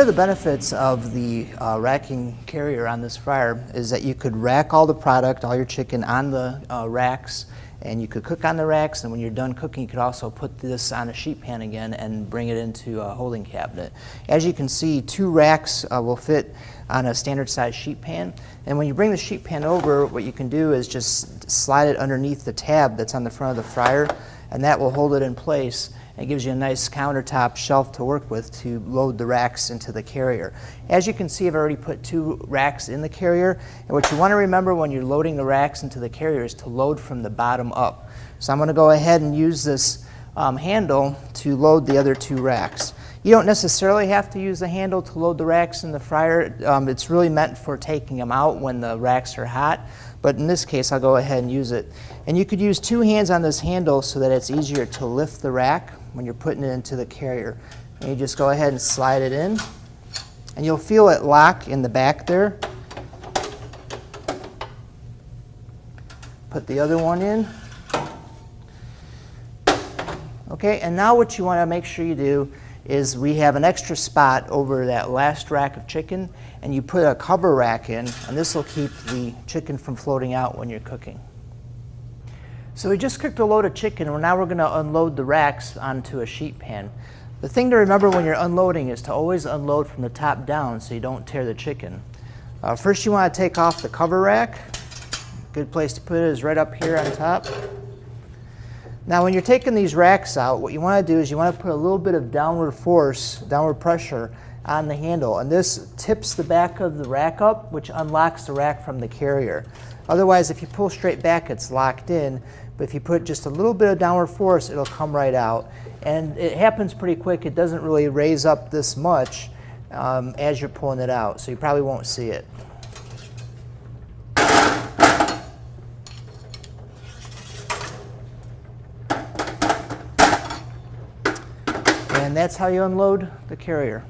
of the benefits of the racking carrier on this fryer is that you could rack all the product, all your chicken, on the racks, and you could cook on the racks, and when you're done cooking you could also put this on a sheet pan again and bring it into a holding cabinet. As you can see, 2 racks will fit on a standard size sheet pan, and when you bring the sheet pan over, what you can do is just slide it underneath the tab that's on the front of the fryer, and that will hold it in place. It gives you a nice countertop shelf to work with to load the racks into the carrier. As you can see, I've already put 2 racks in the carrier, and what you want to remember when you're loading the racks into the carrier is to load from the bottom up. So I'm going to go ahead and use this handle to load the other 2 racks. You don't necessarily have to use the handle to load the racks in the fryer. It's really meant for taking them out when the racks are hot, but in this case I'll go ahead and use it. And you could use 2 hands on this handle so that it's easier to lift the rack when you're putting it into the carrier. And you just go ahead and slide it in, and you'll feel it lock in the back there. Put the other one in. Okay, and now what you want to make sure you do is we have an extra spot over that last rack of chicken, and you put a cover rack in, and this will keep the chicken from floating out when you're cooking. So we just cooked a load of chicken, and now we're going to unload the racks onto a sheet pan. The thing to remember when you're unloading is to always unload from the top down so you don't tear the chicken. First you want to take off the cover rack. Good place to put it is right up here on top. Now when you're taking these racks out, what you want to do is you want to put a little bit of downward force, downward pressure on the handle, and this tips the back of the rack up, which unlocks the rack from the carrier. Otherwise, if you pull straight back, it's locked in, but if you put just a little bit of downward force, it'll come right out. And it happens pretty quick. It doesn't really raise up this much as you're pulling it out, so you probably won't see it. And that's how you unload the carrier.